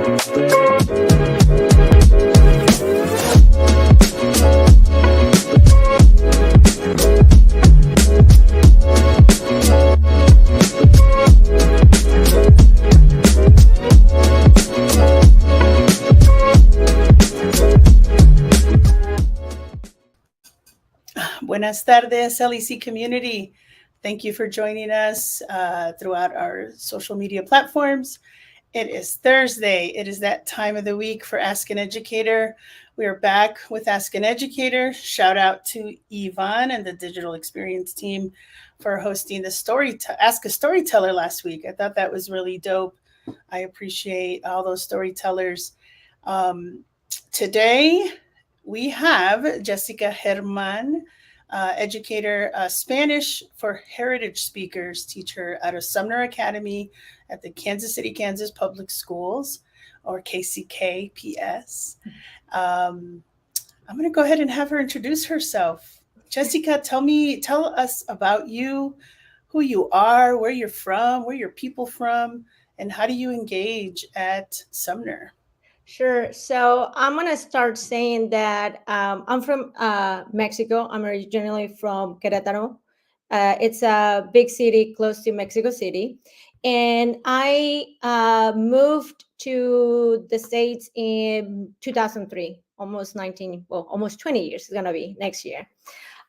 Buenas tardes, LEC community. Thank you for joining us throughout our social media platforms. It is Thursday. It is that time of the week for Ask an Educator. We are back with Ask an Educator. Shout out to Yvonne and the digital experience team for hosting the Ask a Storyteller last week. I thought that was really dope. I appreciate all those storytellers. Today we have Jessica Jerman, educator, Spanish for heritage speakers teacher out of Sumner Academy at the Kansas City, Kansas Public Schools, or 𝗧𝘂𝗶𝘀𝗃. I'm going to go ahead and have her introduce herself. Jessica, tell us about you, who you are, where you're from, where your people from, and how do you engage at Sumner? Sure. So I'm going to start saying that I'm from Mexico. I'm originally from Querétaro. It's a big city close to Mexico City. And I moved to the States in 2003, almost 20 years. It's going to be next year.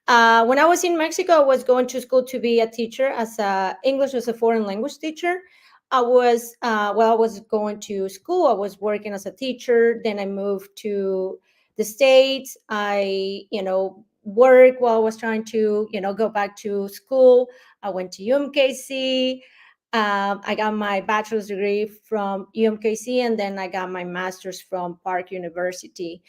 When I was in Mexico, I was going to school to be a teacher as English as a foreign language teacher. I was going to school, I was working as a teacher. Then I moved to the States. I, worked while I was trying to, go back to school. I went to 𝗟𝗏𝗃𝗃. I got my bachelor's degree from 𝗟𝗏𝗃𝗃, and then I got my master's from Park University.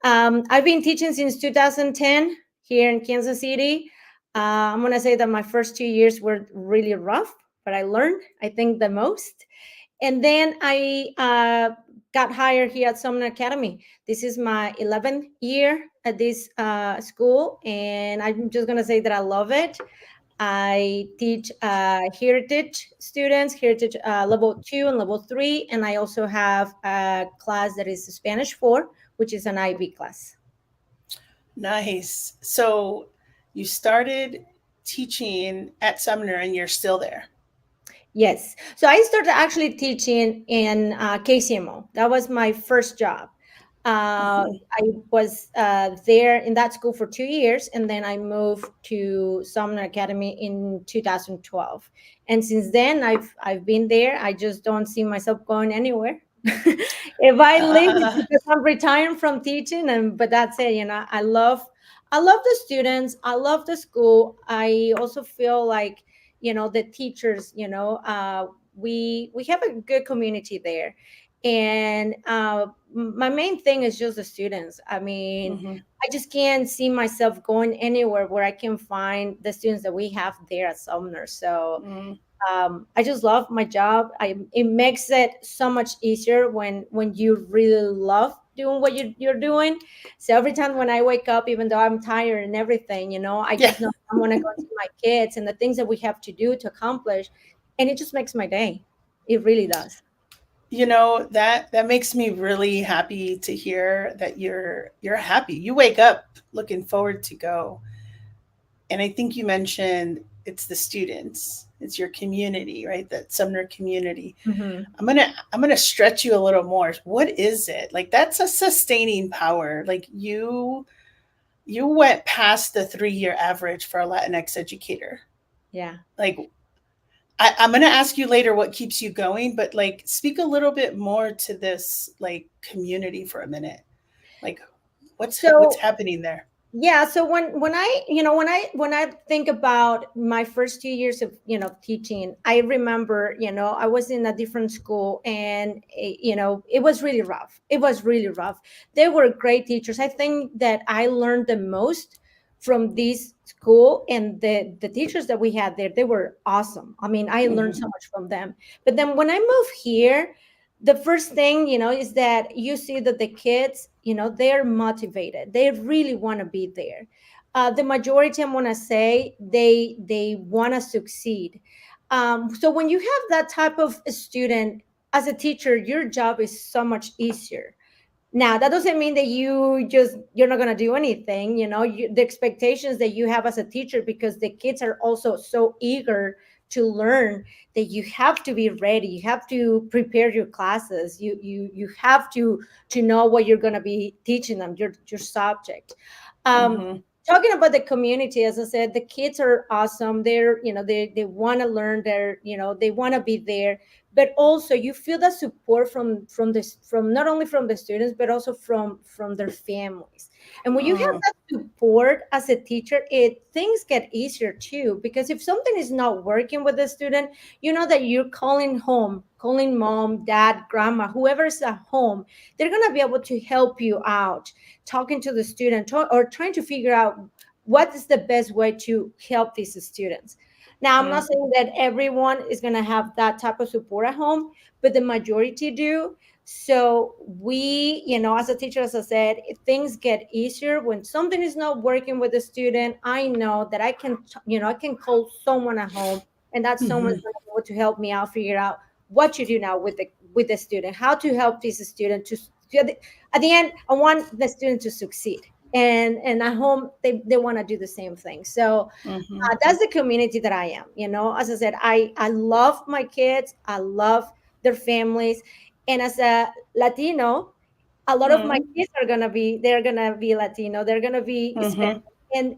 I've been teaching since 2010 here in Kansas City. I'm going to say that my first 2 years were really rough, but I learned, I think, the most. And then I got hired here at Sumner Academy. This is my 11th year at this school, and I'm just going to say that I love it. I teach heritage students, heritage level 2 and level 3, and I also have a class that is Spanish 4, which is an IB class. Nice. So you started teaching at Sumner and you're still there. Yes. So I started actually teaching in KCMO. That was my first job. I was there in that school for 2 years, and then I moved to Sumner Academy in 2012. And since then, I've been there. I just don't see myself going anywhere. If I leave, it's because I'm retiring from teaching, but that's it. I love the students. I love the school. I also feel like, the teachers, we have a good community there. And my main thing is just the students. I mean, I just can't see myself going anywhere where I can find the students that we have there at Sumner. So I just love my job. It makes it so much easier when you really love doing what you're doing. So every time when I wake up, even though I'm tired and everything, I just know I want to go see my kids and the things that we have to do to accomplish. And it just makes my day. It really does. That makes me really happy to hear that you're happy. You wake up looking forward to go. And I think you mentioned it's the students, it's your community, right? That Sumner community. I'm gonna stretch you a little more. What is it? Like, that's a sustaining power. Like, you went past the 3-year average for a Latinx educator. Yeah. Like, I'm going to ask you later what keeps you going, but like, speak a little bit more to this like community for a minute. Like, what's happening there? Yeah. So when I think about my first 2 years of, teaching, I remember, I was in a different school, and, it was really rough. It was really rough. They were great teachers. I think that I learned the most from this school, and the teachers that we had there, they were awesome. I mean, I learned so much from them. But then when I moved here, the first thing, is that you see that the kids, they're motivated. They really want to be there. The majority, I want to say, they want to succeed. So when you have that type of student, as a teacher, your job is so much easier. Now, that doesn't mean that you're not going to do anything. The expectations that you have as a teacher, because the kids are also so eager to learn, that you have to be ready. You have to prepare your classes. You have to know what you're going to be teaching them, your subject. Mm-hmm. Talking about the community, as I said, the kids are awesome. They want to learn. They want to be there, but also you feel the support from not only from the students, but also from their families. And when you have that support as a teacher, things get easier too, because if something is not working with the student, you know that you're calling home, calling mom, dad, grandma, whoever's at home. They're going to be able to help you out, talking to the student, or trying to figure out what is the best way to help these students. Now, I'm not saying that everyone is going to have that type of support at home, but the majority do. So we, as a teacher, as I said, things get easier when something is not working with the student. I know that I can call someone at home, and that someone's going to be able to help me out, figure out what to do now with the student, how to help this student at the end. I want the student to succeed, and at home they want to do the same thing. So that's the community that I am. As I said, I love my kids, I love their families, and as a Latino, a lot of my kids they're gonna be Latino, they're gonna be Hispanic, and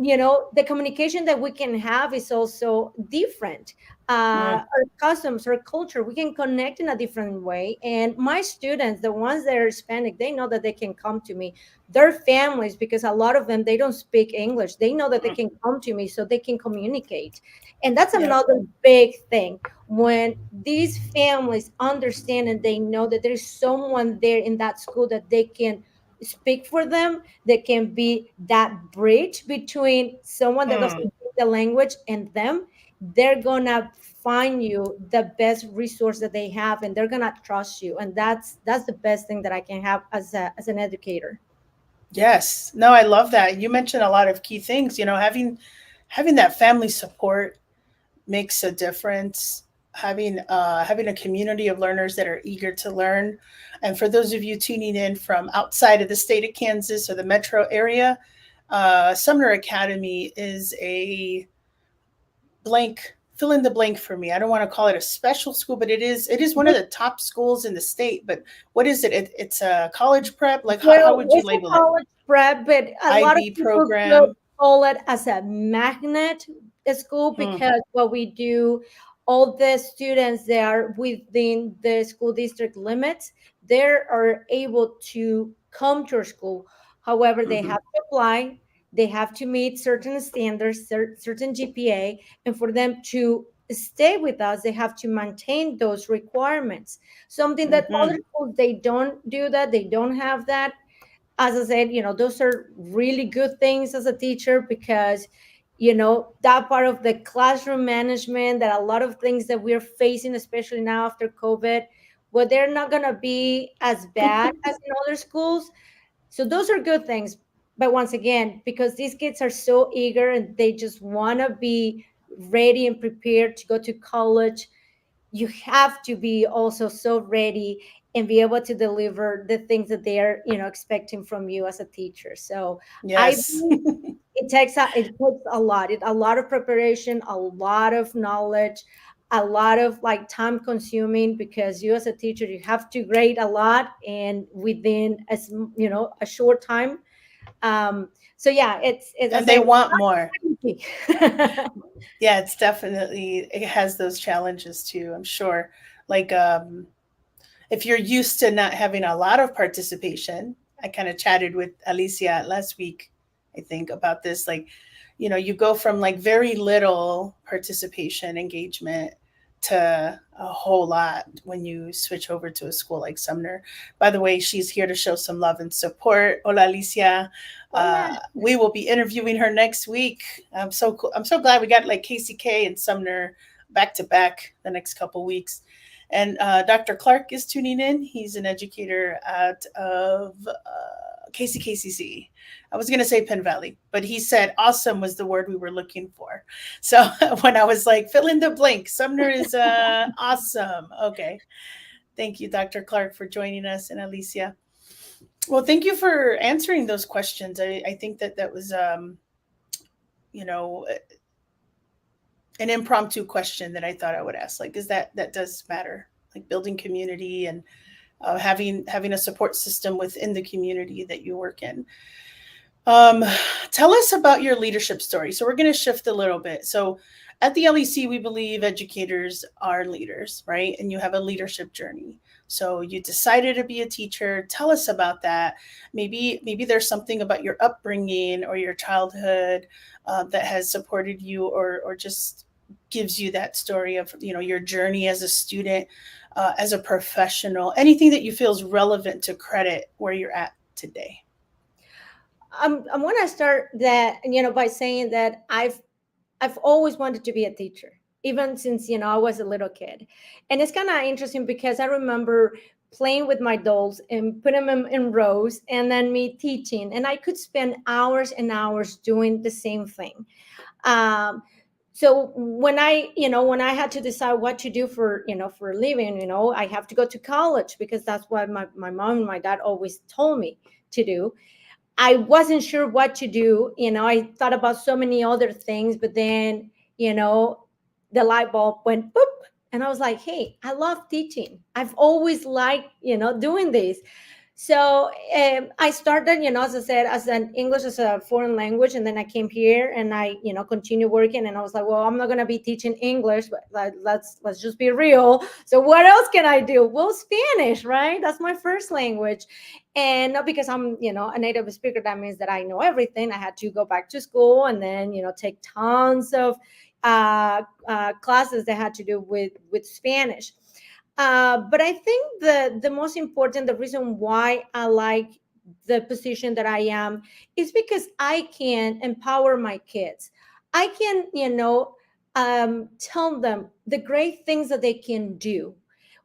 the communication that we can have is also different. Our customs, our culture, we can connect in a different way. And my students, the ones that are Hispanic, they know that they can come to me. Their families, because a lot of them, they don't speak English, they know that they can come to me so they can communicate. And that's another big thing. When these families understand and they know that there's someone there in that school that they can speak for them, that can be that bridge between someone that doesn't speak the language and them, they're gonna find you the best resource that they have, and they're gonna trust you. And that's the best thing that I can have as an educator. Yes. No, I love that. You mentioned a lot of key things. Having that family support makes a difference. Having a community of learners that are eager to learn. And for those of you tuning in from outside of the state of Kansas or the metro area, Sumner Academy is a blank, fill in the blank for me. I don't want to call it a special school, but it is one of the top schools in the state. But what is it? It's a college prep. Like how would you label it? College prep, but a lot of IB people program. call it as a magnet school, because what we do, all the students that are within the school district limits, they are able to come to our school. However, they have to apply, they have to meet certain standards, certain GPA, and for them to stay with us, they have to maintain those requirements. Something that other schools, they don't do that, they don't have that. As I said, those are really good things as a teacher, because that part of the classroom management, that a lot of things that we're facing, especially now after COVID, well, they're not going to be as bad as in other schools. So those are good things. But once again, because these kids are so eager and they just want to be ready and prepared to go to college, you have to be also so ready and be able to deliver the things that they're expecting from you as a teacher. So Yes. it takes a lot of preparation, a lot of knowledge, a lot of time consuming, because you as a teacher, you have to grade a lot and within a short time. So yeah, And they want more. Yeah, it has those challenges too, I'm sure. Like if you're used to not having a lot of participation, I kind of chatted with Alicia last week, I think, about this. Like, you go from like very little participation engagement to a whole lot when you switch over to a school like Sumner. By the way, she's here to show some love and support. Hola, Alicia. We will be interviewing her next week. I'm so glad we got like KCK and Sumner back to back the next couple weeks. And Dr. Clark is tuning in. He's an educator out of KCKCC. I was going to say Penn Valley, but he said awesome was the word we were looking for. So when I was like, fill in the blank, Sumner is awesome. Okay. Thank you, Dr. Clark, for joining us, and Alicia. Well, thank you for answering those questions. I think that was, you know, an impromptu question that I thought I would ask. Like, is that does matter? Like building community and having a support system within the community that you work in. Tell us about your leadership story. So we're going to shift a little bit. So at the LEC, we believe educators are leaders, right? And you have a leadership journey. So you decided to be a teacher. Tell us about that. Maybe there's something about your upbringing or your childhood that has supported you, or just gives you that story of, you know, your journey as a student, as a professional, anything that you feel is relevant to credit where you're at today. I want to start that, you know, by saying that I've always wanted to be a teacher, even since, you know, I was a little kid. And it's kind of interesting because I remember playing with my dolls and putting them in rows, and then me teaching, and I could spend hours and hours doing the same thing. So when I had to decide what to do for a living, you know, I have to go to college because that's what my mom and my dad always told me to do. I wasn't sure what to do. You know, I thought about so many other things, but then, you know, the light bulb went boop. And I was like, hey, I love teaching. I've always liked, you know, doing this. So I started, you know, as I said, as an English as a foreign language. And then I came here and I, you know, continued working. And I was like, well, I'm not going to be teaching English, but let's just be real. So what else can I do? Well, Spanish, right? That's my first language. And not because I'm, you know, a native speaker, that means that I know everything. I had to go back to school and then, you know, take tons of classes that had to do with Spanish. But I think the most important, the reason why I like the position that I am is because I can empower my kids. I can, you know, tell them the great things that they can do.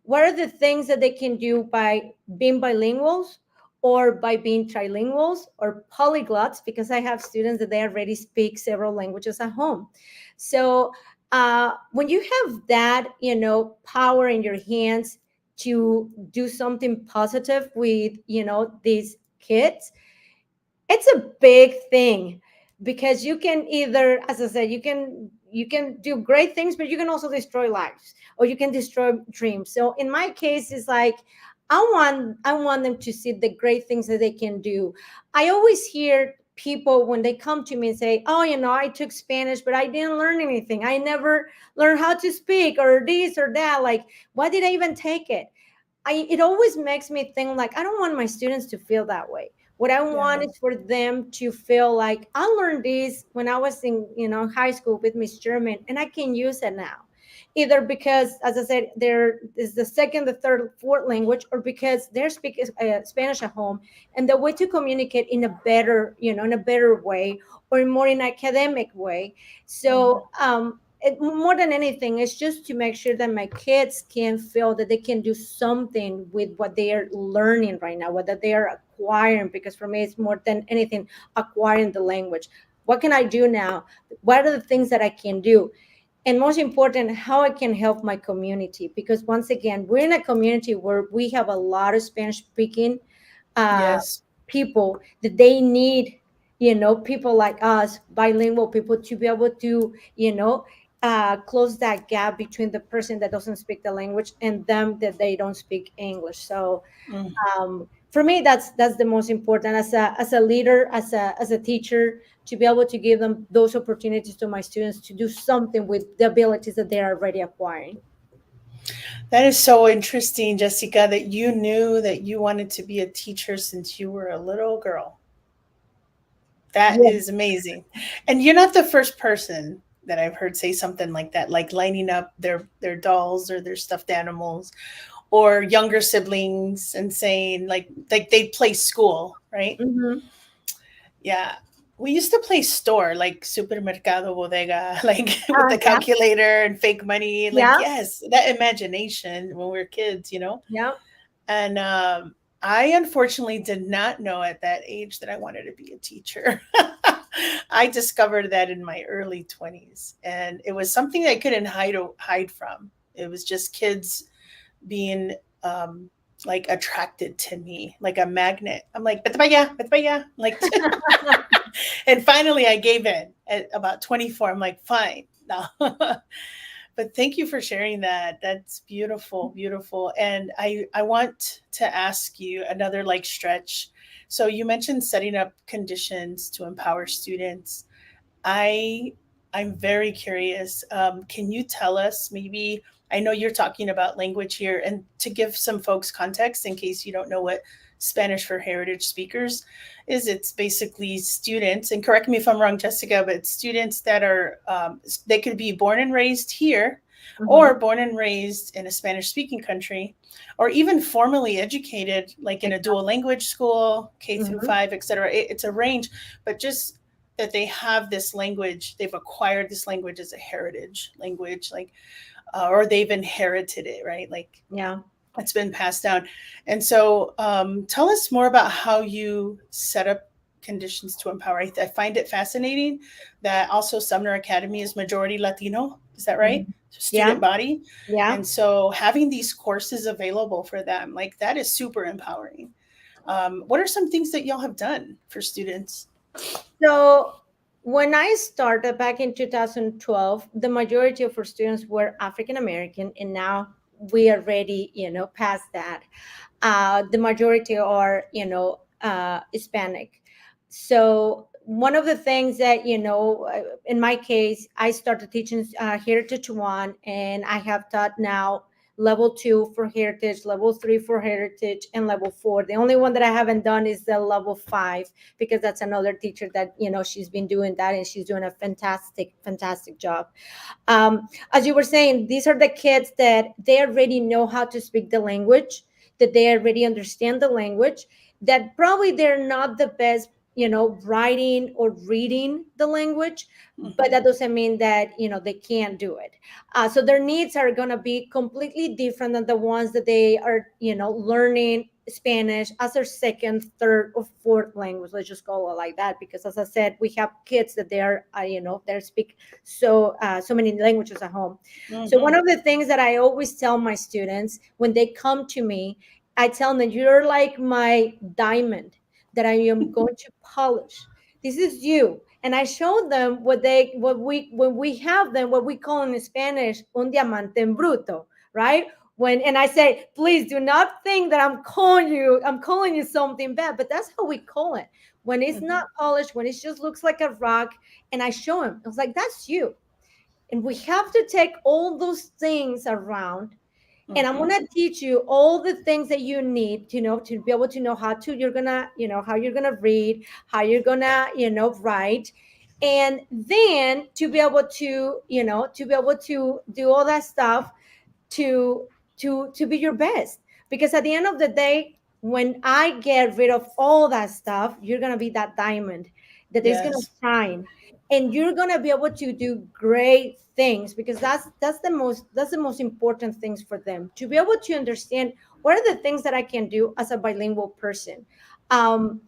What are the things that they can do by being bilinguals, or by being trilinguals, or polyglots, because I have students that they already speak several languages at home. So when you have that, you know, power in your hands to do something positive with, you know, these kids, it's a big thing, because you can either, as I said, you can do great things, but you can also destroy lives, or you can destroy dreams. So in my case, it's like, I want them to see the great things that they can do. I always hear people when they come to me and say, oh, you know, I took Spanish, but I didn't learn anything. I never learned how to speak, or this or that. Like, why did I even take it? It always makes me think, like, I don't want my students to feel that way. What I want is for them to feel like, I learned this when I was in, you know, high school with Miss Jerman, and I can use it now. Either because, as I said, there is the second, the third, fourth language, or because they're speaking Spanish at home, and the way to communicate in a better, you know, in a better way, or more in an academic way. So more than anything, it's just to make sure that my kids can feel that they can do something with what they are learning right now, what they are acquiring, because for me, it's more than anything acquiring the language. What can I do now? What are the things that I can do? And most important, how I can help my community. Because once again, we're in a community where we have a lot of Spanish-speaking people that they need, you know, people like us, bilingual people, to be able to, you know, close that gap between the person that doesn't speak the language and them that they don't speak English. So for me, that's the most important, as a leader, as a teacher, to be able to give them those opportunities to my students to do something with the abilities that they're already acquiring. That is so interesting, Jessica, that you knew that you wanted to be a teacher since you were a little girl. That is amazing. And you're not the first person that I've heard say something like that, like lining up their dolls or their stuffed animals, or younger siblings, and saying like they play school, right? Yeah. We used to play store, like 𝗟𝗶𝘃𝗲𝗏 𝗦𝗽𝗲, like with the calculator and fake money. Like, yes, that imagination when we were kids, you know? Yeah. And I unfortunately did not know at that age that I wanted to be a teacher. I discovered that in my early 20s, and it was something I couldn't hide from. It was just kids being like attracted to me like a magnet. I'm like, "Vete pa' allá," like, and finally I gave in at about 24. I'm like, fine, no. But thank you for sharing that. That's beautiful, beautiful. And I want to ask you another like stretch. So you mentioned setting up conditions to empower students. I I'm very curious. Can you tell us maybe? I know you're talking about language here, and to give some folks context in case you don't know what Spanish for Heritage Speakers is, it's basically students. And correct me if I'm wrong, Jessica, but students that are they could be born and raised here, or born and raised in a Spanish speaking country, or even formally educated, like in a dual language school, K through 5, etc. It's a range, but just that they have this language, they've acquired this language as a heritage language, like, or they've inherited it, right? Like, Yeah. it's been passed down. And so, tell us more about how you set up conditions to empower. I find it fascinating that also Sumner Academy is majority Latino. Is that right? Student Yeah. body. Yeah. And so having these courses available for them, like, that is super empowering. What are some things that y'all have done for students? So when I started back in 2012, the majority of our students were African American, and now we are already, past that. The majority are, Hispanic. So one of the things that, in my case, I started teaching Heritage 1, and I have taught now level 2 for Heritage, level 3 for Heritage, and level 4. The only one that I haven't done is the level 5, because that's another teacher that, she's been doing that, and she's doing a fantastic, fantastic job. As you were saying, these are the kids that they already know how to speak the language, that they already understand the language, that probably they're not the best, writing or reading the language, but that doesn't mean that, they can't do it. So their needs are going to be completely different than the ones that they are, learning Spanish as their second, third, or fourth language. Let's just call it like that, because as I said, we have kids that they are, they speak so many languages at home. So one of the things that I always tell my students when they come to me, I tell them, you're like my diamond that I am going to polish. This is you. And I show them when we have them, what we call in Spanish, un diamante en bruto, right? And I say, please do not think that I'm calling you something bad, but that's how we call it. When it's not polished, when it just looks like a rock, and I show him, I was like, that's you. And we have to take all those things around, and I'm going to teach you all the things that you need to know, to be able to know how you're going to, how you're going to read, how you're going to, write. And then to be able to, do all that stuff to be your best. Because at the end of the day, when I get rid of all that stuff, you're going to be that diamond that is going to shine, and you're going to be able to do great things, because that's the most important things for them, to be able to understand what are the things that I can do as a bilingual person. A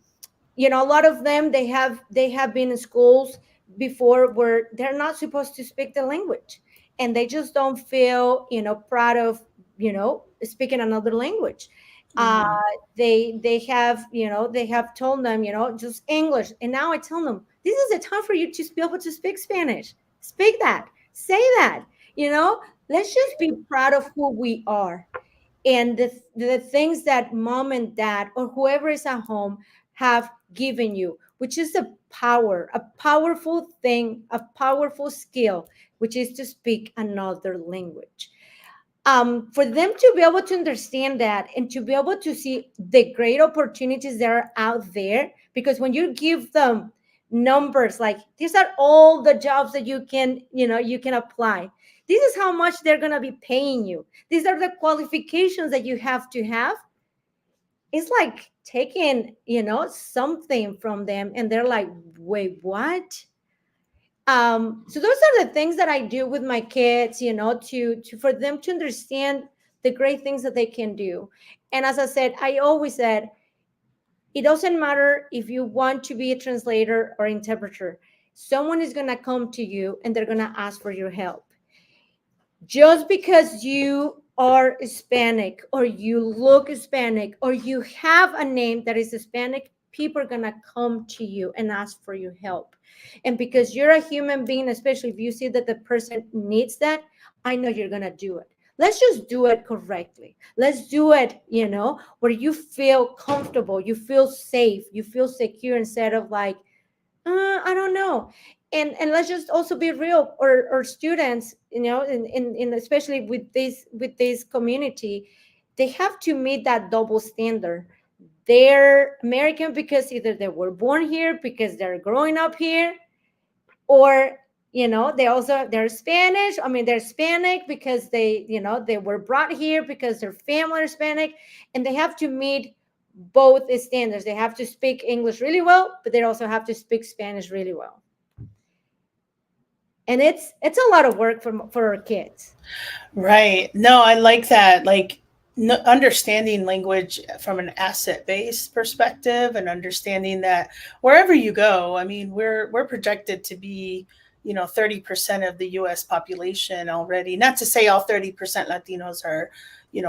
lot of them, they have been in schools before where they're not supposed to speak the language, and they just don't feel proud of speaking another language. They have told them just English, and now I tell them, this is the time for you to be able to speak Spanish. Speak that, say that. Let's just be proud of who we are, and the things that mom and dad or whoever is at home have given you, which is a powerful thing, a powerful skill, which is to speak another language. For them to be able to understand that, and to be able to see the great opportunities that are out there, because when you give them numbers, like, these are all the jobs that you can apply, this is how much they're going to be paying you, these are the qualifications that you have to have, it's like taking something from them, and they're like, wait, what? So those are the things that I do with my kids, to for them to understand the great things that they can do. And as I said, I always said, it doesn't matter if you want to be a translator or interpreter. Someone is going to come to you and they're going to ask for your help. Just because you are Hispanic or you look Hispanic or you have a name that is Hispanic, people are going to come to you and ask for your help. And because you're a human being, especially if you see that the person needs that, I know you're going to do it. Let's just do it correctly. Let's do it, where you feel comfortable, you feel safe, you feel secure, instead of like, I don't know. And let's just also be real, or students, in especially with this community, they have to meet that double standard. They're American because either they were born here, because they're growing up here, or they're Spanish. I mean, they're Hispanic because they were brought here because their family is Hispanic, and they have to meet both standards. They have to speak English really well, but they also have to speak Spanish really well. And it's a lot of work for our kids. Right. No, I like that. Like, understanding language from an asset-based perspective, and understanding that wherever you go, I mean, we're projected to be, 30% of the US population already. Not to say all 30% Latinos are,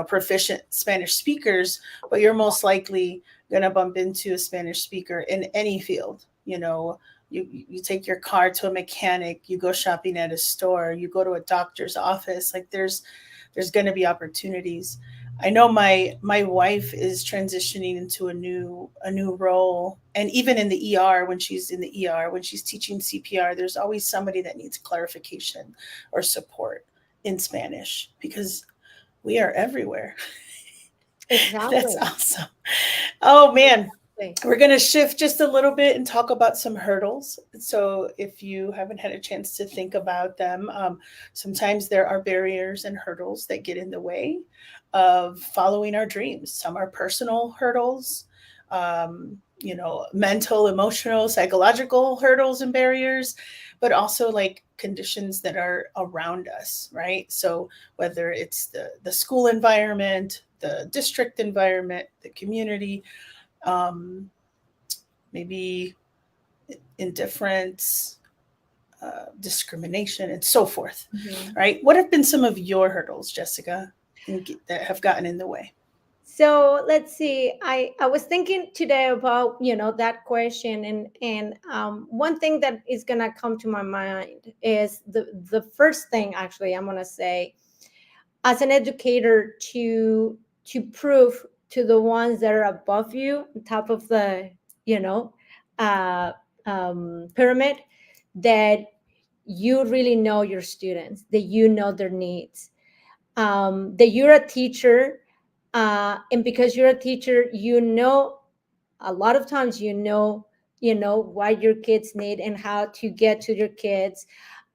proficient Spanish speakers, but you're most likely going to bump into a Spanish speaker in any field. You take your car to a mechanic, you go shopping at a store, you go to a doctor's office. Like, there's going to be opportunities. I know my wife is transitioning into a new role, and even in the ER, when she's teaching CPR, there's always somebody that needs clarification or support in Spanish, because we are everywhere. Exactly. That's awesome. Oh man. We're going to shift just a little bit and talk about some hurdles. So if you haven't had a chance to think about them, sometimes there are barriers and hurdles that get in the way of following our dreams. Some are personal hurdles, mental, emotional, psychological hurdles and barriers, but also like conditions that are around us, right? So whether it's the school environment, the district environment, the community, maybe indifference, discrimination, and so forth, right? What have been some of your hurdles, Jessica, that have gotten in the way? So let's see. I was thinking today about that question, and one thing that is gonna come to my mind is the first thing. Actually, I'm gonna say, as an educator, to prove to the ones that are above you, top of the pyramid, that you really know your students, that you know their needs, that you're a teacher, and because you're a teacher, a lot of times what your kids need and how to get to your kids.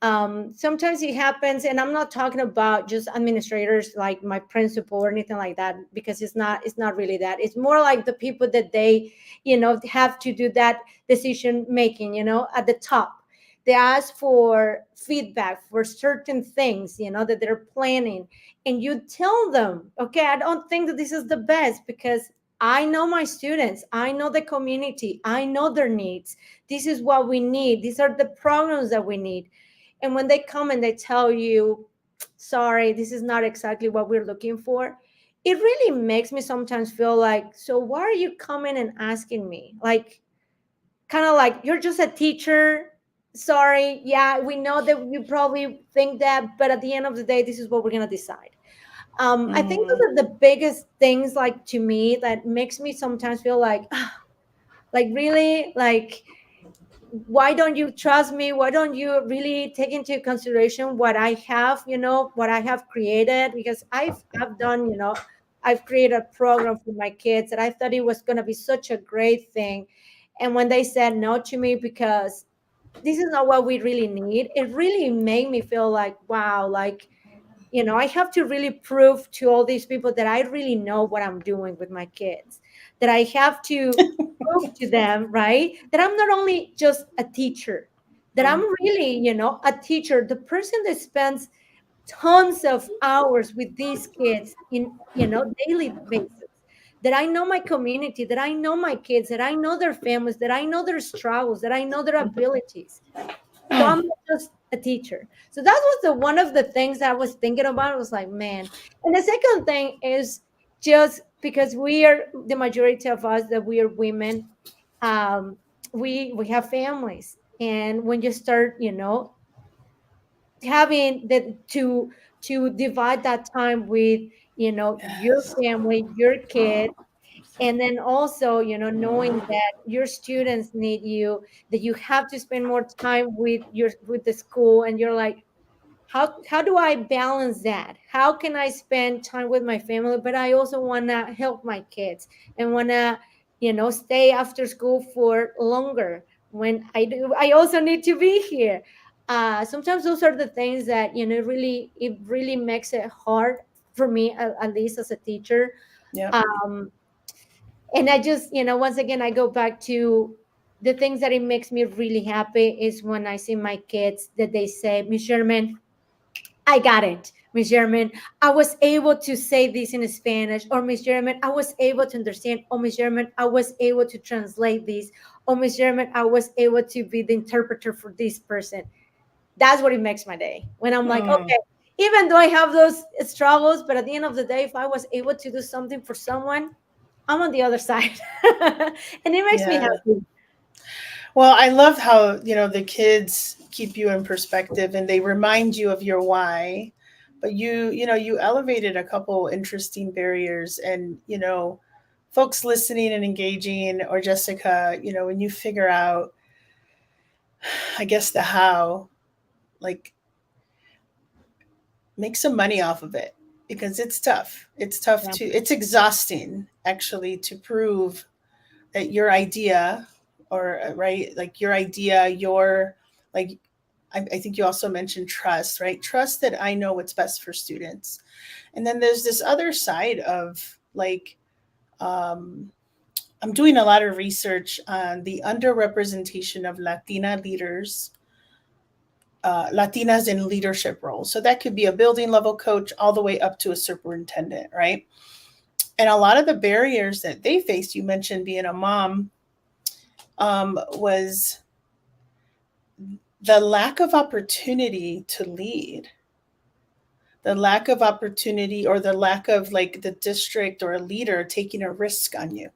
Sometimes it happens, and I'm not talking about just administrators like my principal or anything like that, because it's not really that. It's more like the people that they have to do that decision making at the top. They ask for feedback for certain things that they're planning, and you tell them, okay, I don't think that this is the best, because I know my students, I know the community, I know their needs. This is what we need, these are the programs that we need. And when they come and they tell you, sorry, this is not exactly what we're looking for, it really makes me sometimes feel like, so why are you coming and asking me? Like, kind of like, you're just a teacher. Sorry. Yeah, we know that you probably think that, but at the end of the day, this is what we're going to decide. I think those are the biggest things, like, to me, that makes me sometimes feel like really, like, why don't you trust me? Why don't you really take into consideration what I have, what I have created? Because I've done, I've created a program for my kids that I thought it was going to be such a great thing. And when they said no to me because this is not what we really need, it really made me feel like, wow, like, I have to really prove to all these people that I really know what I'm doing with my kids, that I have to prove to them, right, that I'm not only just a teacher, that I'm really, a teacher, the person that spends tons of hours with these kids in, daily basis. that I know my community, that I know my kids, that I know their families, that I know their struggles, that I know their abilities. So I'm not just a teacher. So that was one of the things that I was thinking about. I was like, man. And the second thing is just because we are, the majority of us, that we are women, we have families. And when you start, having to divide that time with, your Yes. family, your kid, and then also, knowing that your students need you, that you have to spend more time with the school, and you're like, how do I balance that? How can I spend time with my family, but I also want to help my kids and want to, stay after school for longer when I also need to be here. Sometimes those are the things that, it really makes it hard for me, at least as a teacher. Yep. And I just, once again, I go back to the things that it makes me really happy is when I see my kids, that they say, Miss Sherman, I got it. Miss German, I was able to say this in Spanish. Or Miss German, I was able to understand. Or Miss German, I was able to translate this. Or Miss German, I was able to be the interpreter for this person. That's what it makes my day. When I'm like, Mm, okay, even though I have those struggles, but at the end of the day, if I was able to do something for someone, I'm on the other side. And it makes me yeah. happy. Well, I love how, the kids keep you in perspective and they remind you of your why. But you elevated a couple interesting barriers, and, folks listening and engaging, or Jessica, when you figure out, I guess, the how, like, make some money off of it, because it's tough. It's tough Yeah. it's exhausting, actually, to prove that your idea, or right, like your idea, like, I think you also mentioned trust, right? Trust that I know what's best for students. And then there's this other side of, like, um, I'm doing a lot of research on the underrepresentation of Latina leaders, Latinas in leadership roles. So that could be a building level coach all the way up to a superintendent, right? And a lot of the barriers that they faced, you mentioned being a mom, was the lack of opportunity to lead, the lack of opportunity, or the lack of, like, the district or a leader taking a risk on you.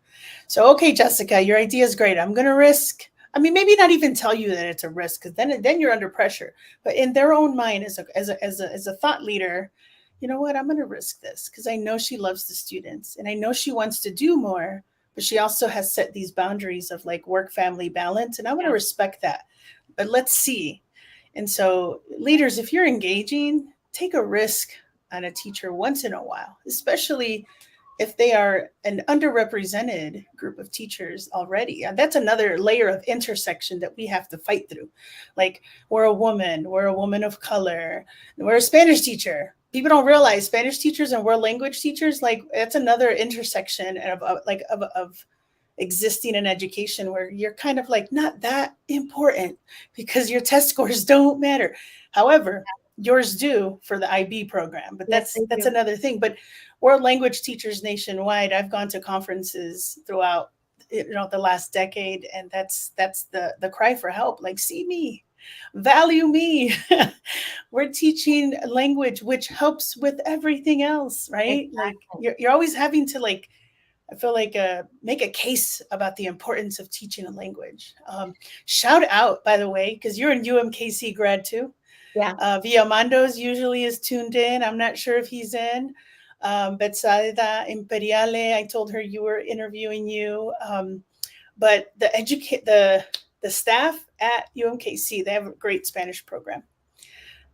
So, okay, Jessica, your idea is great. I'm going to risk. I mean, maybe not even tell you that it's a risk, because then you're under pressure. But in their own mind, as a thought leader, you know what? I'm going to risk this because I know she loves the students and I know she wants to do more. But she also has set these boundaries of, like, work family balance, and I want to Yeah. respect that. But let's see. And so, leaders, if you're engaging, take a risk on a teacher once in a while, especially if they are an underrepresented group of teachers already. And that's another layer of intersection that we have to fight through. Like, we're a woman of color, we're a Spanish teacher. People don't realize Spanish teachers and world language teachers, like, that's another intersection of existing in education, where you're kind of like not that important because your test scores don't matter. However, yours do for the IB program, but Yes, that's thank you. another thing. But world language teachers nationwide, I've gone to conferences throughout, the last decade, and that's the cry for help. Like, see me, value me. We're teaching language which helps with everything else, right? Like, Exactly. you're always having to, like, I feel like, make a case about the importance of teaching a language. Shout out, by the way, because you're in UMKC grad too. Yeah. Villamandos usually is tuned in. I'm not sure if he's in. 𝗪𝗏𝗿𝗀𝗏𝗃𝗏𝗏, I told her you were interviewing you. But the staff at UMKC, they have a great Spanish program.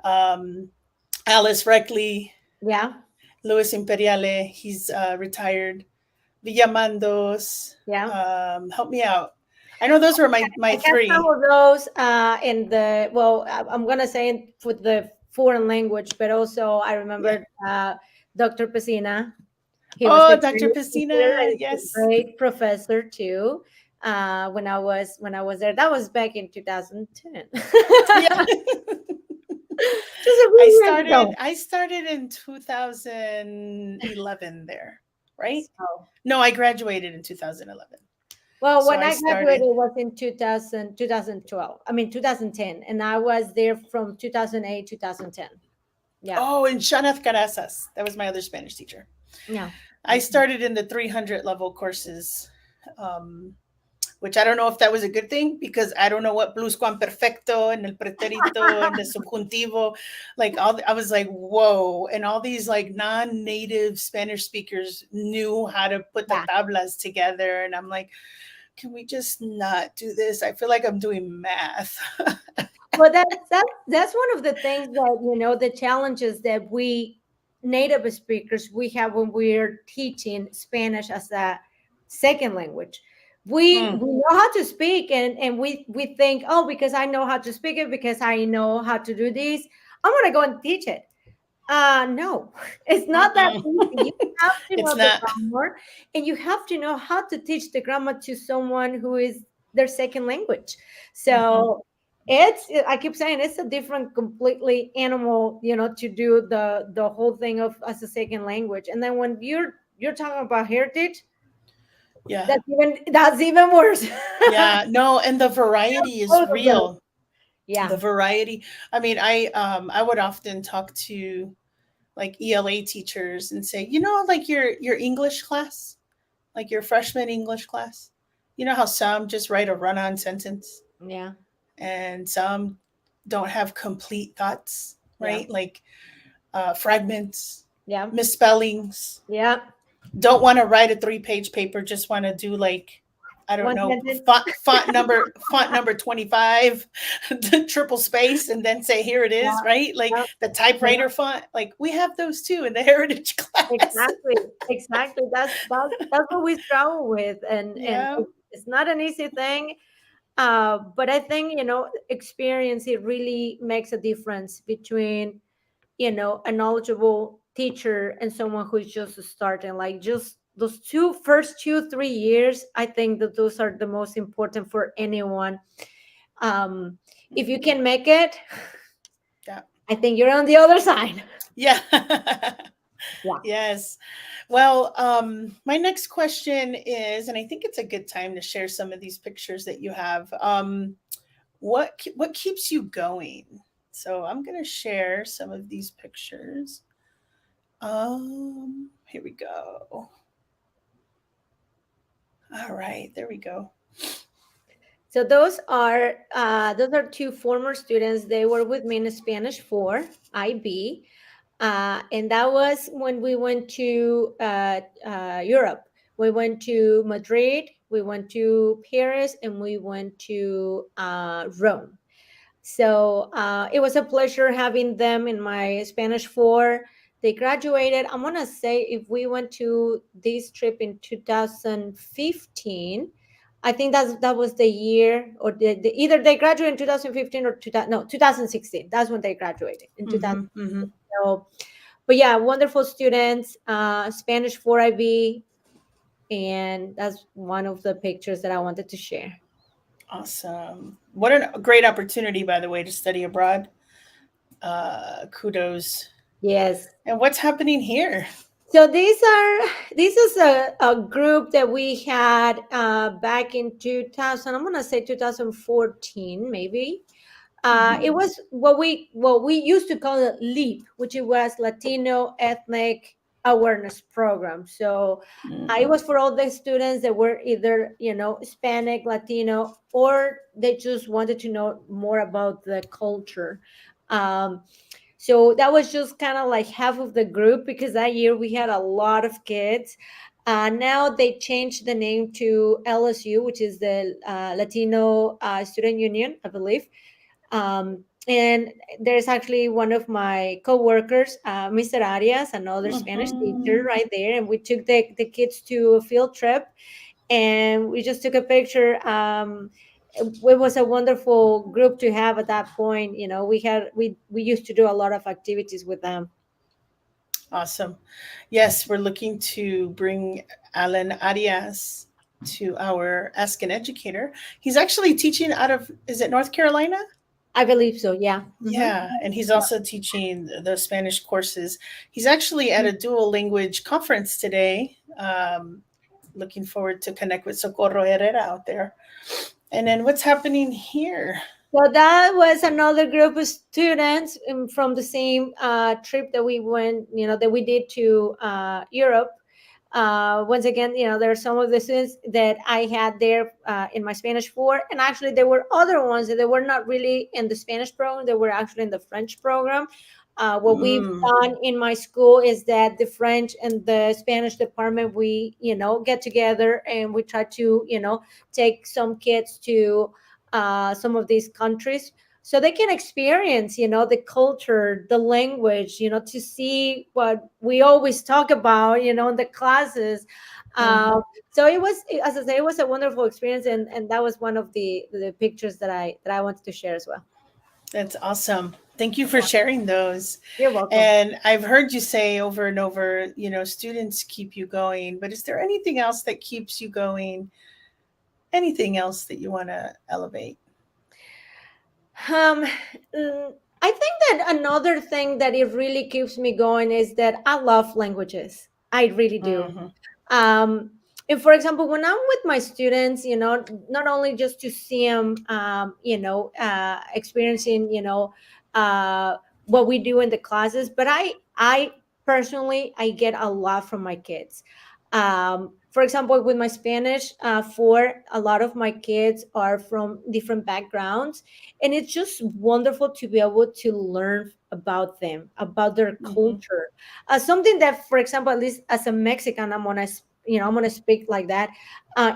Alice Reckley, Yeah. Luis Imperiale, he's retired. Villamandos. Yeah. Help me out. I know those were my I got some three. of those in the, well, I'm gonna say it for the foreign language, but also I Yeah. remember Dr. Pesina. He was Oh, the Dr. great teacher Piscina. and Yes. great professor too. When I was there, that was back in 2010. Yeah. Just a I few years started ago. I started in 2011 there. right? So, No, I graduated in 2011. well, So when I I started- graduated was in 2012. I mean, 2010. And I was there from 2008, 2010. Yeah. Oh, and 𝗧𝗂𝗏𝗏. That was my other Spanish teacher. Yeah. I started in the 300 level courses, which I don't know if that was a good thing, because I don't know what 𝗓𝗲𝗏𝗏𝗏 and el pretérito and the subjuntivo, like I was like, whoa. And all these like non-native Spanish speakers knew how to put the tablas together. And I'm like, can we just not do this? I feel like I'm doing math. Well, that's one of the things that, the challenges that we native speakers we have when we're teaching Spanish as a second language. We know how to speak, and we think, oh, because I know how to speak it, because I know how to do this, I'm gonna go and teach it. No, it's not that easy. You have to know the grammar, and you have to know how to teach the grammar to someone who is their second language. So I keep saying it's a different, completely animal, to do the whole thing of as a second language. And then when you're talking about heritage, that's even worse. Yeah, no, and the variety is real. Yeah, the variety. I mean, I would often talk to like ELA teachers and say, like your English class, like your freshman English class, you know how some just write a run-on sentence, yeah, and some don't have complete thoughts, right? Like fragments, misspellings, don't want to write a 3-page paper, just want to do like, I don't know, font number 25, the triple space, and then say, here it is, right? Like the typewriter font. Like we have those too in the heritage class. Exactly. That's what we struggle with, and it's not an easy thing. But I think experience, it really makes a difference between a knowledgeable teacher and someone who's just starting. Like just those first 2-3 years, I think that those are the most important for anyone. If you can make it, I think you're on the other side. Yeah. Yes. Well, my next question is, and I think it's a good time to share some of these pictures that you have. What keeps you going? So I'm going to share some of these pictures. Here we go. All right, there we go. So those are 2 former students. They were with me in Spanish 4 IB, and that was when we went to Europe. We went to Madrid, we went to Paris, and we went to Rome. So it was a pleasure having them in my Spanish 4. They graduated, I'm going to say, if we went to this trip in 2015, I think that was the year, or either they graduated in 2015 or 2016. That's when they graduated in 2016. So, but yeah, wonderful students, Spanish 4 IB, and that's one of the pictures that I wanted to share. Awesome. What a great opportunity, by the way, to study abroad. Kudos. Yes. And what's happening here? So this is a group that we had back in 2000. I'm gonna say 2014, maybe. It was what we used to call it LEAP, which it was Latino Ethnic Awareness Program. So it was for all the students that were either Hispanic, Latino, or they just wanted to know more about the culture. So that was just kind of like half of the group, because that year we had a lot of kids. Now they changed the name to LSU, which is the Latino Student Union, I believe. And there's actually one of my co-workers, Mr. Arias, another Spanish teacher right there. And we took the kids to a field trip, and we just took a picture. It was a wonderful group to have at that point. We used to do a lot of activities with them. Awesome. Yes, we're looking to bring Alan Arias to our Ask an Educator. He's actually teaching out of, is it North Carolina? I believe so. Yeah. Yeah, and he's also teaching the Spanish courses. He's actually at a dual language conference today. Looking forward to connect with 𝗧𝘂𝗲𝗏𝗏 out there. And then what's happening here? So that was another group of students from the same trip that we went, that we did to Europe. Once again, there are some of the students that I had there in my Spanish 4, and actually there were other ones that they were not really in the Spanish program, they were actually in the French program. What we've done in my school is that the French and the Spanish department, we, get together and we try to, take some kids to some of these countries so they can experience, the culture, the language, to see what we always talk about, in the classes. So it was, as I say, it was a wonderful experience, and that was one of the pictures that I wanted to share as well. That's awesome. Thank you for sharing those. You're welcome. And I've heard you say over and over, students keep you going, but is there anything else that keeps you going? Anything else that you want to elevate? I think that another thing that it really keeps me going is that I love languages. I really do. And for example, when I'm with my students, not only just to see them, experiencing, what we do in the classes, but I personally, I get a lot from my kids. For example, with my Spanish 4, a lot of my kids are from different backgrounds, and it's just wonderful to be able to learn about them, about their culture. Something that, for example, at least as a Mexican, I'm gonna speak like that.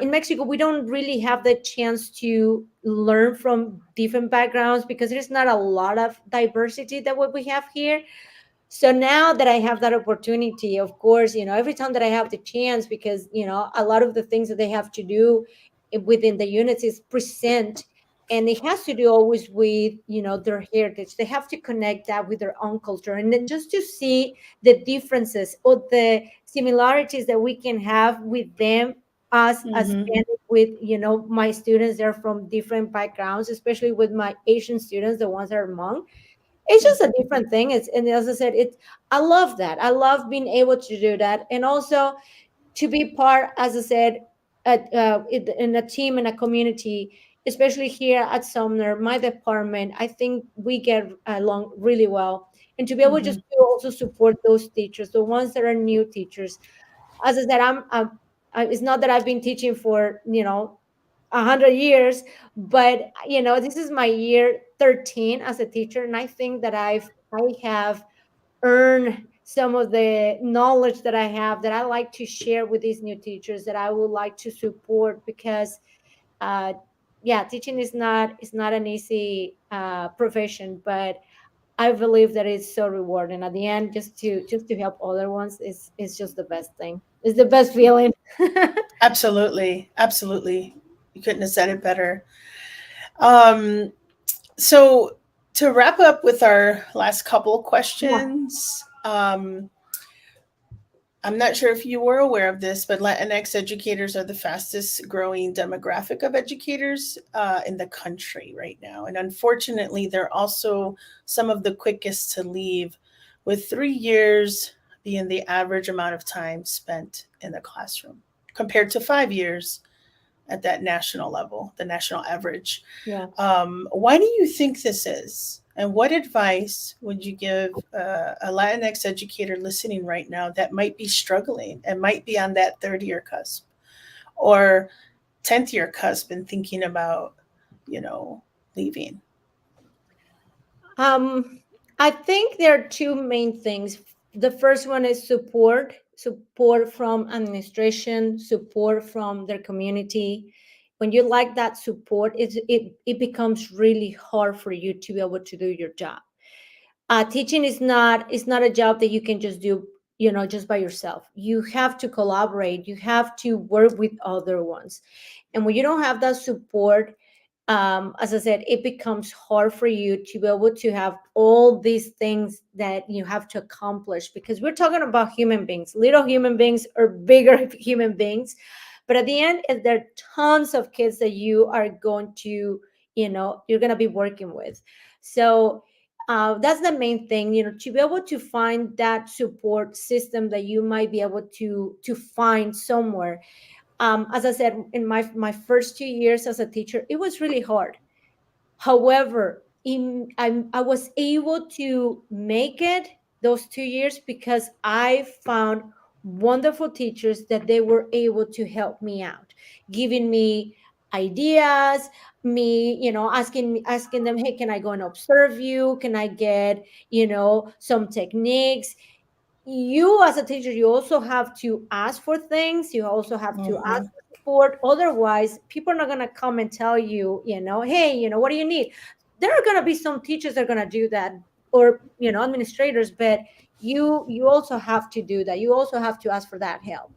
In Mexico, we don't really have the chance to learn from different backgrounds because there's not a lot of diversity that what we have here. So now that I have that opportunity, of course, every time that I have the chance, because, a lot of the things that they have to do within the units is present, and it has to do always with, their heritage. They have to connect that with their own culture, and then just to see the differences or the similarities that we can have with them, us as Hispanic, with, my students, they're from different backgrounds, especially with my Asian students, the ones that are Hmong. It's just a different thing. And as I said, I love that. I love being able to do that, and also to be part, as I said, in a team, in a community, especially here at Sumner, my department. I think we get along really well, and to be able just to also support those teachers, the ones that are new teachers. As I said, it's not that I've been teaching for 100 years, but this is my year 13 as a teacher, and I think that I have earned some of the knowledge that I have, that I like to share with these new teachers, that I would like to support, because teaching is not an easy profession, but I believe that it's so rewarding at the end. Just to help other ones is just the best thing. It's the best feeling. Absolutely. You couldn't have said it better. So to wrap up with our last couple questions, I'm not sure if you were aware of this, but Latinx educators are the fastest growing demographic of educators in the country right now. And unfortunately, they're also some of the quickest to leave, with 3 years being the average amount of time spent in the classroom, compared to 5 years at that national level, the national average. Yeah. Why do you think this is? And what advice would you give a Latinx educator listening right now that might be struggling and might be on that 3rd-year cusp or 10th-year cusp and thinking about, leaving? I think there are 2 main things. The first one is support from administration, support from their community. When you lack that support, it becomes really hard for you to be able to do your job. Teaching is not a job that you can just do, just by yourself. You have to collaborate. You have to work with other ones. And when you don't have that support, as I said, it becomes hard for you to be able to have all these things that you have to accomplish, because we're talking about human beings, little human beings or bigger human beings. But at the end, there are tons of kids that you are going to, you're going to be working with. So that's the main thing, to be able to find that support system that you might be able to find somewhere. As I said, in my first 2 years as a teacher, it was really hard. However, I was able to make it those 2 years because I found wonderful teachers that they were able to help me out, giving me ideas, me, asking them, hey, can I go and observe you? Can I get, some techniques? You as a teacher, you also have to ask for things. You also have to ask for support. Otherwise, people are not going to come and tell you, hey, what do you need? There are going to be some teachers that are going to do that, or administrators, but you also have to do that. You also have to ask for that help.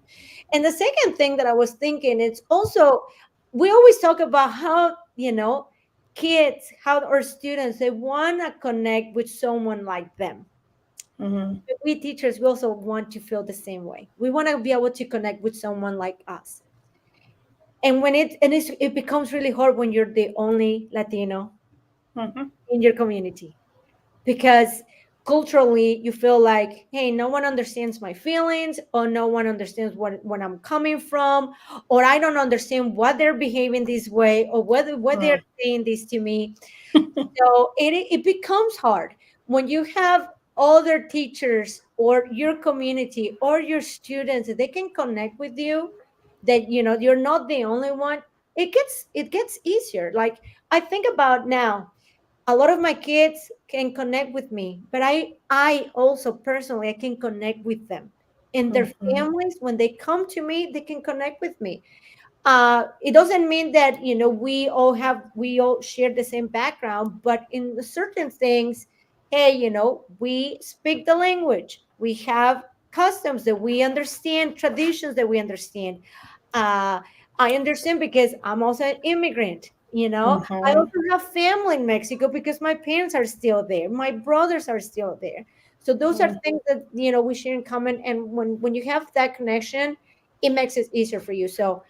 And the second thing that I was thinking, it's also, we always talk about how kids, how our students, they want to connect with someone like them. We teachers, we also want to feel the same way. We want to be able to connect with someone like us. And when it becomes really hard when you're the only Latino in your community, because culturally you feel like, hey, no one understands my feelings, or no one understands when I'm coming from, or I don't understand why they're behaving this way, or why they're saying this to me. So it becomes hard when you have other teachers or your community or your students that they can connect with you, that you're not the only one. It gets easier. Like, I think about now, a lot of my kids can connect with me, but I also personally, I can connect with them, and their families, when they come to me, they can connect with me. It doesn't mean that we all share the same background, but in certain things, hey, we speak the language, we have customs that we understand, traditions that we understand. I understand because I'm also an immigrant. I also have family in Mexico because my parents are still there, my brothers are still there. So those are things that we share in common, and when you have that connection, it makes it easier for you. So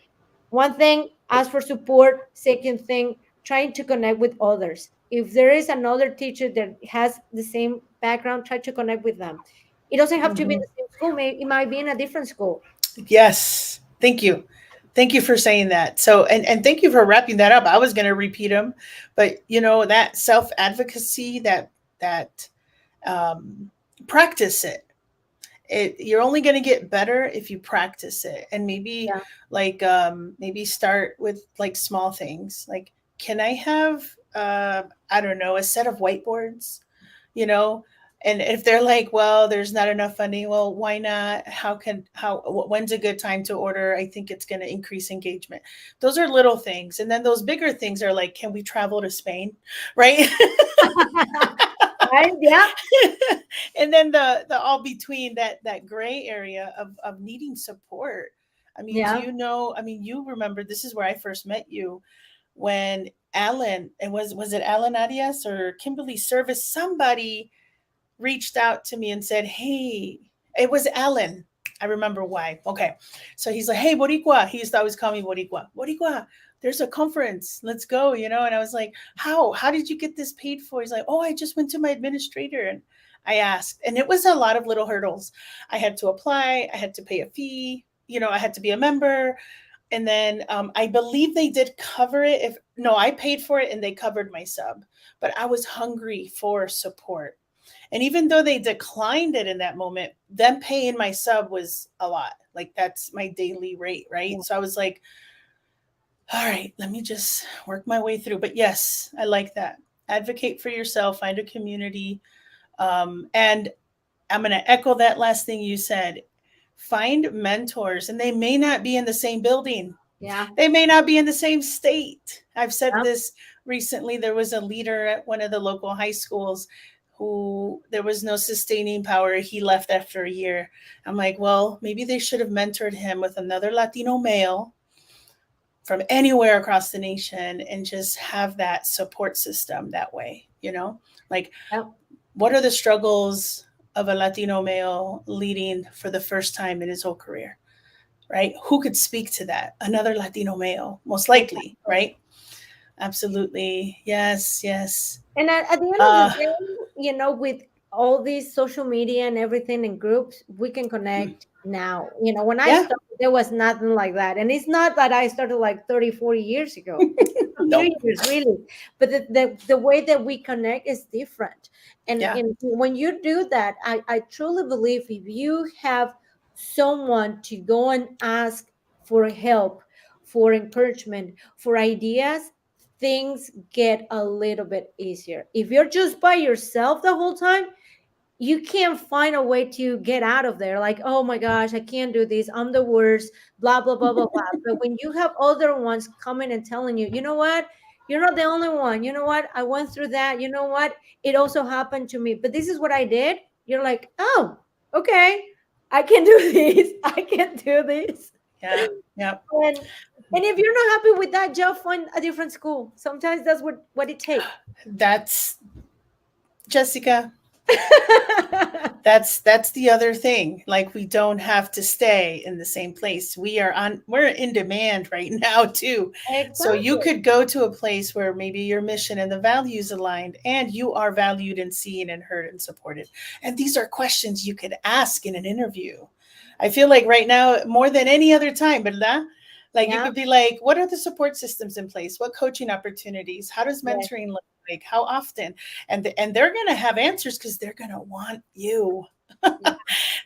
one thing, ask for support. Second thing, trying to connect with others. If there is another teacher that has the same background, try to connect with them. It doesn't have to be in the same school. Maybe it might be in a different school. Yes. Thank you. Thank you for saying that. So, and thank you for wrapping that up. I was going to repeat them, but that self-advocacy, that practice it. You're only going to get better if you practice it. And maybe maybe start with like small things. Like, can I have, I don't know, a set of whiteboards, you know? And if they're like, well, there's not enough funding, well, why not? When's a good time to order? I think it's going to increase engagement. Those are little things. And then those bigger things are like, can we travel to Spain? Right. Right? Yeah. And then the all between, that gray area of needing support. I mean, Yeah. do you know, I mean, you remember, this is where I first met you, when Alan, and was it Alan Arias or Kimberly Service, somebody reached out to me and said, hey, it was Alan. I remember why. Okay. So he's like, hey, Boricua. He used to always call me Boricua. Boricua, there's a conference. Let's go, And I was like, how did you get this paid for? He's like, oh, I just went to my administrator and I asked. And it was a lot of little hurdles. I had to apply. I had to pay a fee. I had to be a member. And then I believe they did cover it. I paid for it and they covered my sub. But I was hungry for support. And even though they declined it in that moment, them paying my sub was a lot. Like, that's my daily rate, right? Yeah. So I was like, all right, let me just work my way through. But yes, I like that. Advocate for yourself, find a community. And I'm going to echo that last thing you said. Find mentors, and they may not be in the same building. Yeah. They may not be in the same state. I've said this recently. There was a leader at one of the local high schools who there was no sustaining power. He left after a year. I'm like, well, maybe they should have mentored him with another Latino male from anywhere across the nation and just have that support system that way, like, what are the struggles of a Latino male leading for the first time in his whole career, right? Who could speak to that? Another Latino male, most likely, right? Absolutely. Yes, yes. And at the end of the day, with all these social media and everything in groups, we can connect now. When I Yeah. started, there was nothing like that. And it's not that I started like 30, 40 years ago. It's just a few Nope. years, really. But the way that we connect is different. And, Yeah. and when you do that, I truly believe if you have someone to go and ask for help, for encouragement, for ideas, things get a little bit easier. If you're just by yourself the whole time, you can't find a way to get out of there. Like, oh my gosh, I can't do this. I'm the worst, blah, blah, blah, blah, blah. But when you have other ones coming and telling you, you know what? You're not the only one. You know what? I went through that. You know what? It also happened to me. But this is what I did. You're like, oh, okay. I can do this. I can do this. Yeah. Yeah. And if you're not happy with that job, find a different school. Sometimes that's what it takes. That's Jessica. That's the other thing. Like, we don't have to stay in the same place. We're in demand right now too. Exactly. So you could go to a place where maybe your mission and the values aligned, and you are valued and seen and heard and supported. And these are questions you could ask in an interview. I feel like right now, more than any other time, ¿verdad? Like, you could be like, what are the support systems in place? What coaching opportunities? How does mentoring look like? How often? And they're going to have answers because they're going to want you.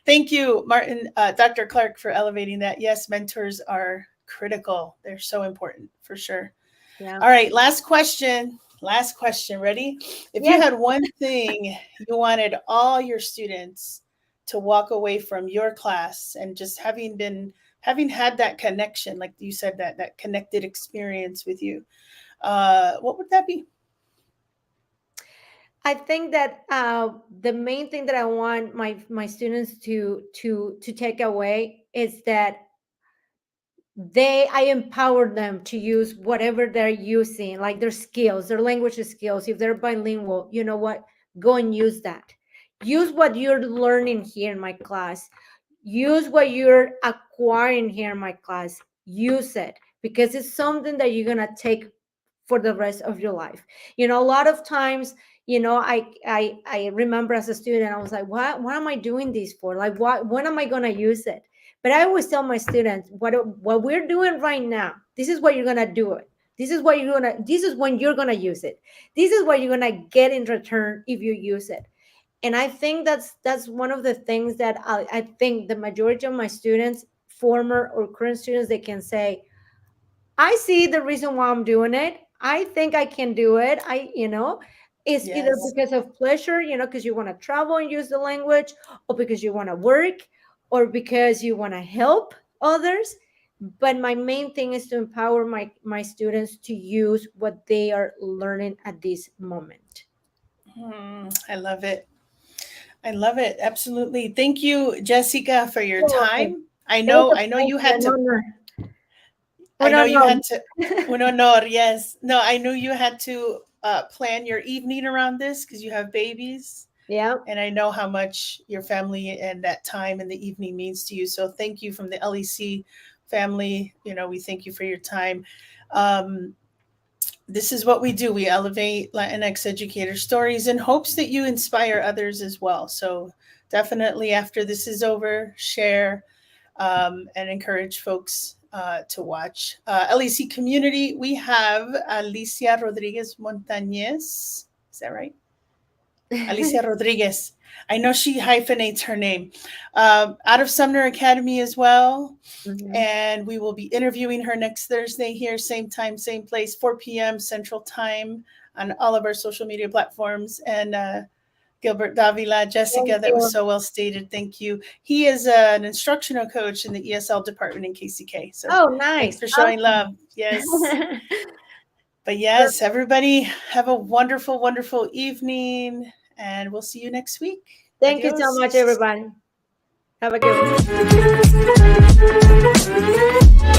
Thank you, Martin, Dr. Clark, for elevating that. Yes, mentors are critical. They're so important, for sure. Yeah. All right, last question. Ready? If you had one thing you wanted all your students to walk away from your class, and just having had that connection, like you said, that connected experience with you, what would that be? I think that the main thing that I want my students to take away is that I empower them to use whatever they're using, like their skills, their language skills. If they're bilingual, you know what? Go and use that. Use what you're learning here in my class. Use what you're acquiring here in my class. Use it, because it's something that you're going to take for the rest of your life. A lot of times, I remember as a student, I was like, what am I doing this for? Like, when am I going to use it? But I always tell my students, what we're doing right now, this is what you're going to do it. This is when you're going to use it. This is what you're going to get in return if you use it. And I think that's one of the things that I think the majority of my students, former or current students, they can say, I see the reason why I'm doing it. I think I can do it. It's either because of pleasure, because you want to travel and use the language, or because you want to work, or because you want to help others. But my main thing is to empower my students to use what they are learning at this moment. I love it. Absolutely. Thank you, Jessica, for your time. I know you had to. I know you had to. Un honor, yes. No, I knew you had to plan your evening around this because you have babies. Yeah. And I know how much your family and that time in the evening means to you. So thank you from the LEC family. We thank you for your time. This is what we do. We elevate Latinx educator stories in hopes that you inspire others as well. So definitely, after this is over, share and encourage folks to watch. LEC community, we have Alicia Rodriguez Montañez. Is that right? Alicia Rodriguez. I know she hyphenates her name. Out of Sumner Academy as well. Mm-hmm. And we will be interviewing her next Thursday here, same time, same place, 4 p.m. Central Time on all of our social media platforms. And 𝗟𝗏𝗿𝗀, Jessica, that was so well stated. Thank you. He is an instructional coach in the ESL department in KCK. So nice. Thanks for showing love. Yes. But yes, everybody have a wonderful, wonderful evening. And we'll see you next week. Thank you so much, everybody. Have a good one.